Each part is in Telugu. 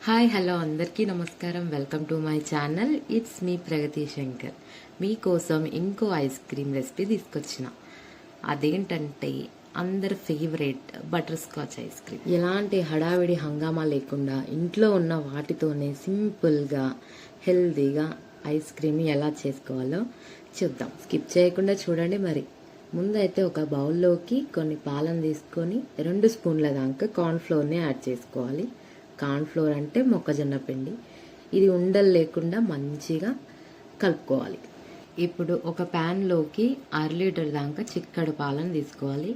హాయ్ హలో అందరికీ నమస్కారం. Welcome to my channel. It's me Pragathi Shankar. మీకోసం ఇంకో ఐస్ క్రీమ్ రెసిపీ తీసుకొచ్చిన. అదేంటంటే అందరి favourite butterscotch ice cream. ఎలాంటి హడావిడి హంగామా లేకుండా ఇంట్లో ఉన్న వాటితోనే సింపుల్గా హెల్తీగా ఐస్ క్రీమ్ ఎలా చేసుకోవాలో చూద్దాం. స్కిప్ చేయకుండా చూడండి. మరి ముందైతే ఒక బౌల్లోకి కొన్ని పాలను తీసుకొని 2 స్పూన్ల దాకా కార్న్ఫ్లోర్ని యాడ్ చేసుకోవాలి. కార్న్ఫ్లోర్ అంటే మొక్కజొన్న పిండి. ఇది ఉండలు లేకుండా మంచిగా కలుపుకోవాలి. ఇప్పుడు ఒక ప్యాన్లోకి 1/2 లీటర్ దాకా చిక్కడి పాలను తీసుకోవాలి.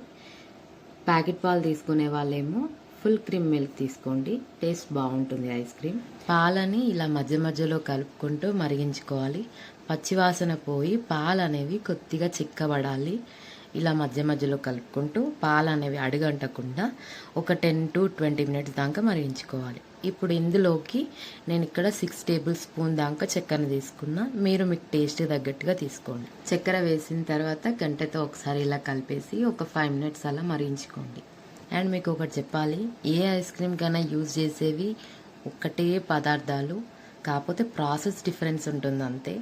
ప్యాకెట్ పాలు తీసుకునే వాళ్ళేమో ఫుల్ క్రీమ్ మిల్క్ తీసుకోండి, టేస్ట్ బాగుంటుంది ఐస్ క్రీమ్. పాలని ఇలా మధ్య మధ్యలో కలుపుకుంటూ మరిగించుకోవాలి. పచ్చివాసన పోయి పాలు అనేవి కొద్దిగా చిక్కబడాలి. ఇలా మధ్య మధ్యలో కలుపుకుంటూ పాలు అనేవి అడుగంటకుండా ఒక 10 to 20 మినిట్స్ దాకా మరిగించుకోవాలి. ఇప్పుడు ఇందులోకి నేను ఇక్కడ 6 టేబుల్ స్పూన్ దాకా చక్కెర తీసుకున్నా. మీరు మీకు టేస్ట్ తగ్గట్టుగా తీసుకోండి. చక్కెర వేసిన తర్వాత గంటతో ఒకసారి ఇలా కలిపేసి ఒక 5 మినిట్స్ అలా మరిగించుకోండి. అండ్ మీకు ఒకటి చెప్పాలి, ఏ ఐస్ క్రీమ్ కైనా యూజ్ చేసేవి ఒక్కటే పదార్థాలు, కాకపోతే ప్రాసెస్ డిఫరెన్స్ ఉంటుంది అంతే.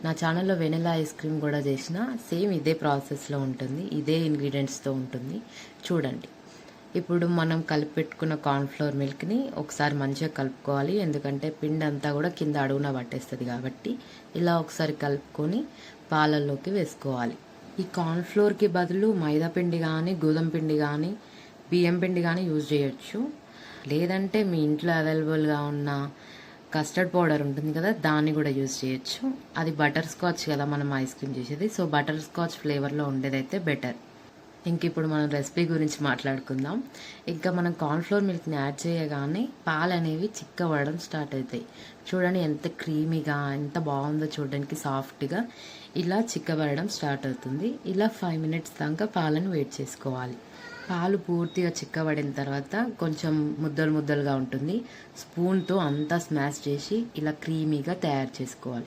నా ఛానల్లో వెనిలా ఐస్ క్రీమ్ కూడా చేసిన సేమ్ ఇదే ప్రాసెస్లో ఉంటుంది, ఇదే ఇంగ్రీడియంట్స్తో ఉంటుంది, చూడండి. ఇప్పుడు మనం కలిపి పెట్టుకున్న కార్న్ఫ్లోర్ మిల్క్ని ఒకసారి మంచిగా కలుపుకోవాలి. ఎందుకంటే పిండి అంతా కూడా కింద అడుగున పట్టేస్తుంది కాబట్టి ఇలా ఒకసారి కలుపుకొని పాలల్లోకి వేసుకోవాలి. ఈ కార్న్ఫ్లోర్కి బదులు మైదా పిండి కానీ, గోధుమ పిండి కానీ, బియ్యం పిండి కానీ యూజ్ చేయొచ్చు. లేదంటే మీ ఇంట్లో అవైలబుల్గా ఉన్న కస్టర్డ్ పౌడర్ ఉంటుంది కదా, దాన్ని కూడా యూజ్ చేయొచ్చు. అది బటర్ స్కాచ్ కదా మనం ఐస్ క్రీమ్ చేసేది, సో బటర్ స్కాచ్ ఫ్లేవర్లో ఉండేదైతే బెటర్. ఇంక ఇప్పుడు మనం రెసిపీ గురించి మాట్లాడుకుందాం. ఇంకా మనం కార్న్ఫ్లోర్ మిల్క్ని యాడ్ చేయగానే పాలు అనేవి చిక్కబడడం స్టార్ట్ అవుతాయి. చూడండి ఎంత క్రీమీగా, ఎంత బాగుందో చూడడానికి, సాఫ్ట్గా ఇలా చిక్కబడడం స్టార్ట్ అవుతుంది. ఇలా 5 మినిట్స్ దాకా పాలను వేడి చేసుకోవాలి. పాలు పూర్తిగా చిక్కబడిన తర్వాత కొంచెం ముద్దలు ముద్దలుగా ఉంటుంది. స్పూన్తో అంతా స్మాష్ చేసి ఇలా క్రీమీగా తయారు చేసుకోవాలి.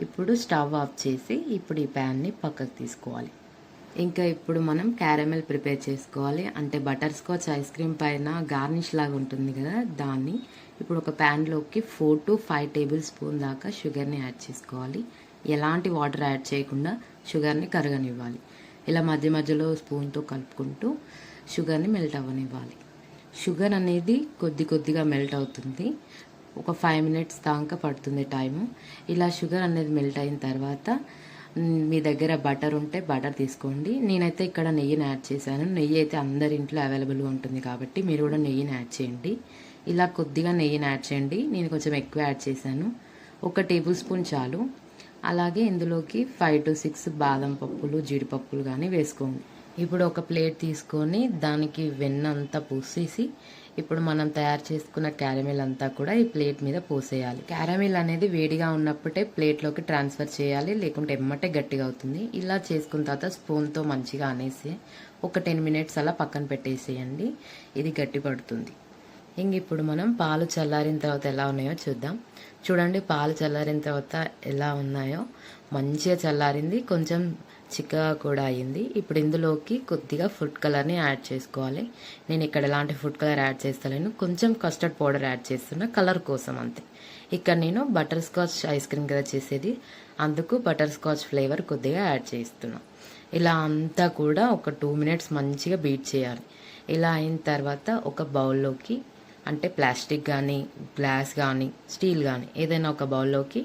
ఇప్పుడు స్టవ్ ఆఫ్ చేసి ఇప్పుడు ఈ ప్యాన్ని పక్కకు తీసుకోవాలి. ఇంకా ఇప్పుడు మనం క్యారమెల్ ప్రిపేర్ చేసుకోవాలి. అంటే బటర్ స్కాచ్ ఐస్ క్రీమ్ పైన గార్నిష్ లాగా ఉంటుంది కదా, దాన్ని ఇప్పుడు ఒక ప్యాన్లోకి 4 to 5 టేబుల్ స్పూన్ దాకా షుగర్ని యాడ్ చేసుకోవాలి. ఎలాంటి వాటర్ యాడ్ చేయకుండా షుగర్ని కరగనివ్వాలి. ఇలా మధ్య మధ్యలో స్పూన్తో కలుపుకుంటూ షుగర్ని మెల్ట్ అవ్వనివ్వాలి. షుగర్ అనేది కొద్ది కొద్దిగా మెల్ట్ అవుతుంది. ఒక 5 మినిట్స్ దాకా పడుతుంది టైము. ఇలా షుగర్ అనేది మెల్ట్ అయిన తర్వాత మీ దగ్గర బటర్ ఉంటే బటర్ తీసుకోండి. నేనైతే ఇక్కడ నెయ్యిని యాడ్ చేశాను. నెయ్యి అయితే అందరి ఇంట్లో అవైలబుల్గా ఉంటుంది కాబట్టి మీరు కూడా నెయ్యిని యాడ్ చేయండి. ఇలా కొద్దిగా నెయ్యిని యాడ్ చేయండి. నేను కొంచెం ఎక్కువ యాడ్ చేశాను, 1 టేబుల్ స్పూన్ చాలు. అలాగే ఇందులోకి 5 to 6 బాదం పప్పులు, జీడిపప్పులు కానీ వేసుకోండి. ఇప్పుడు ఒక ప్లేట్ తీసుకొని దానికి వెన్న అంతా పూసేసి ఇప్పుడు మనం తయారు చేసుకున్న క్యారమిల్ అంతా కూడా ఈ ప్లేట్ మీద పోసేయాలి. క్యారమిల్ అనేది వేడిగా ఉన్నప్పుడే ప్లేట్లోకి ట్రాన్స్ఫర్ చేయాలి, లేకుంటే ఎమ్మటే గట్టిగా అవుతుంది. ఇలా చేసుకున్న తర్వాత స్పూన్తో మంచిగా అనేసి ఒక 10 మినిట్స్ అలా పక్కన పెట్టేసేయండి. ఇది గట్టి పడుతుంది. ఇంక ఇప్పుడు మనం పాలు చల్లారిన తర్వాత ఎలా ఉన్నాయో చూద్దాం. చూడండి, పాలు చల్లారిన తర్వాత ఎలా ఉన్నాయో, మంచిగా చల్లారింది, కొంచెం చిక్కగా కూడా అయ్యింది. ఇప్పుడు ఇందులోకి కొద్దిగా ఫుడ్ కలర్ని యాడ్ చేసుకోవాలి. నేను ఇక్కడ ఎలాంటి ఫుడ్ కలర్ యాడ్ చేస్తలేను, కొంచెం కస్టర్డ్ పౌడర్ యాడ్ చేస్తున్నా కలర్ కోసం అంతే. ఇక్కడ నేను బటర్ స్కాచ్ ఐస్ క్రీమ్ కదా చేసేది, అందుకు బటర్ స్కాచ్ ఫ్లేవర్ కొద్దిగా యాడ్ చేస్తున్నా. ఇలా అంతా కూడా ఒక 2 మినిట్స్ మంచిగా బీట్ చేయాలి. ఇలా అయిన తర్వాత ఒక బౌల్లోకి, అంటే ప్లాస్టిక్ కానీ, గ్లాస్ కానీ, స్టీల్ కానీ ఏదైనా ఒక బౌల్లోకి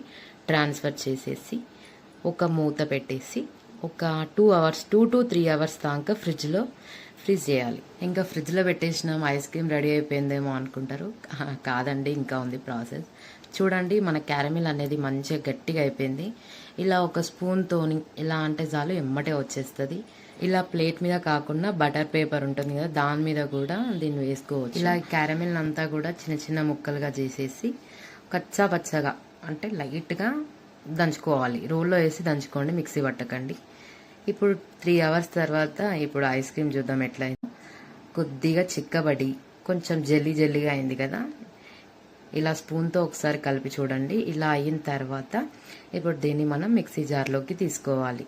ట్రాన్స్ఫర్ చేసేసి ఒక మూత పెట్టేసి ఒక 2 to 3 అవర్స్ దాకా ఫ్రిడ్జ్లో ఫ్రీజ్ చేయాలి. ఇంకా ఫ్రిడ్జ్లో పెట్టేసిన ఐస్ క్రీమ్ రెడీ అయిపోయిందేమో అనుకుంటారు, కాదండి, ఇంకా ఉంది ప్రాసెస్. చూడండి, మన క్యారమిల్ అనేది మంచిగా గట్టిగా అయిపోయింది. ఇలా ఒక స్పూన్తోని ఇలా అంటే చాలు, ఎమ్మటే వచ్చేస్తుంది. ఇలా ప్లేట్ మీద కాకుండా బటర్ పేపర్ ఉంటుంది కదా, దాని మీద కూడా దీన్ని వేసుకోవచ్చు. ఇలా క్యారమిల్ అంతా కూడా చిన్న చిన్న ముక్కలుగా చేసేసి కచ్చా పచ్చగా అంటే లైట్గా దంచుకోవాలి. రోల్లో వేసి దంచుకోండి, మిక్సీ పట్టకండి. ఇప్పుడు 3 అవర్స్ తర్వాత ఇప్పుడు ఐస్ క్రీమ్ చూద్దాం ఎట్లా అయింది. కొద్దిగా చిక్కబడి కొంచెం జెల్లీ జెల్లీగా అయింది కదా, ఇలా స్పూన్తో ఒకసారి కలిపి చూడండి. ఇలా అయిన తర్వాత ఇప్పుడు దీన్ని మనం మిక్సీ జార్లోకి తీసుకోవాలి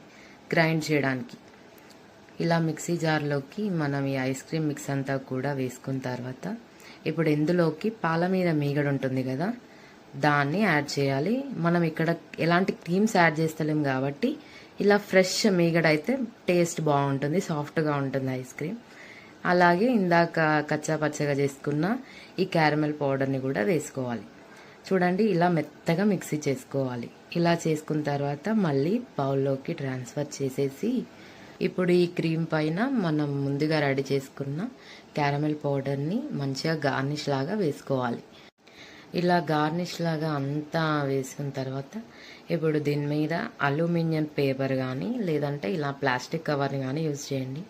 గ్రైండ్ చేయడానికి. ఇలా మిక్సీ జార్లోకి మనం ఈ ఐస్ క్రీమ్ మిక్స్ అంతా కూడా వేసుకున్న తర్వాత ఇప్పుడు ఇందులోకి పాల మీద మీగడ ఉంటుంది కదా, దాన్ని యాడ్ చేయాలి. మనం ఇక్కడ ఎలాంటి క్రీమ్స్ యాడ్ చేస్తలేం కాబట్టి ఇలా ఫ్రెష్ మీగడ అయితే టేస్ట్ బాగుంటుంది, సాఫ్ట్గా ఉంటుంది ఐస్ క్రీమ్. అలాగే ఇందాక కచ్చా పచ్చగా చేసుకున్న ఈ క్యారమెల్ పౌడర్ని కూడా వేసుకోవాలి. చూడండి, ఇలా మెత్తగా మిక్సీ చేసుకోవాలి. ఇలా చేసుకున్న తర్వాత మళ్ళీ బౌల్లోకి ట్రాన్స్ఫర్ చేసేసి ఇప్పుడు ఈ క్రీమ్ పైన మనం ముందుగా రెడీ చేసుకున్న క్యారమెల్ పౌడర్ని మంచిగా గార్నిష్ లాగా వేసుకోవాలి. ఇలా గార్నిష్ లాగా అంతా వేసుకున్న తర్వాత ఇప్పుడు దీని మీద అల్యూమినియం పేపర్ కానీ లేదంటే ఇలా ప్లాస్టిక్ కవర్ని కానీ యూజ్ చేయండి.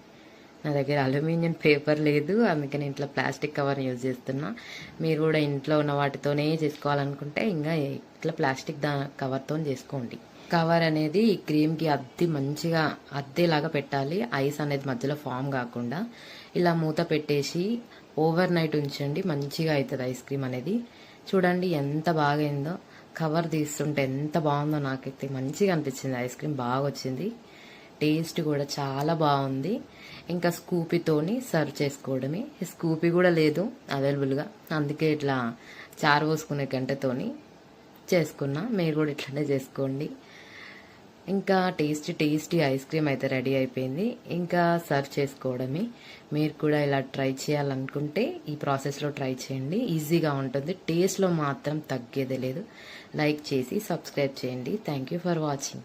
నా దగ్గర అల్యూమినియం పేపర్ లేదు, అందుకని ఇంట్లో ప్లాస్టిక్ కవర్ని యూజ్ చేస్తున్నా. మీరు కూడా ఇంట్లో ఉన్న వాటితోనే చేసుకోవాలనుకుంటే ఇంకా ఇట్లా ప్లాస్టిక్ కవర్తో చేసుకోండి. కవర్ అనేది ఈ క్రీమ్కి మంచిగా అద్దేలాగా పెట్టాలి, ఐస్ అనేది మధ్యలో ఫామ్ కాకుండా. ఇలా మూత పెట్టేసి ఓవర్ నైట్ ఉంచండి, మంచిగా అవుతుంది ఐస్ క్రీమ్ అనేది. చూడండి ఎంత బాగా అయిందో, కవర్ తీస్తుంటే ఎంత బాగుందో, నాకైతే మంచిగా అనిపించింది. ఐస్ క్రీమ్ బాగా వచ్చింది, టేస్ట్ కూడా చాలా బాగుంది. ఇంకా స్కూపీతోని సర్వ్ చేసుకోవడమే. స్కూపీ కూడా లేదు అవైలబుల్గా, అందుకే ఇట్లా చారు పోసుకునే గంటతోని చేసుకున్నా. మీరు కూడా ఇట్లనే చేసుకోండి. ఇంకా టేస్టీ ఐస్ క్రీమ్ అయితే రెడీ అయిపోయింది. ఇంకా సర్వ్ చేసుకోవడమే. మీరు కూడా ఇలా ట్రై చేయాలనుకుంటే ఈ ప్రాసెస్లో ట్రై చేయండి, ఈజీగా ఉంటుంది, టేస్ట్లో మాత్రం తగ్గేదే లేదు. లైక్ చేసి సబ్స్క్రైబ్ చేయండి. Thank you for watching.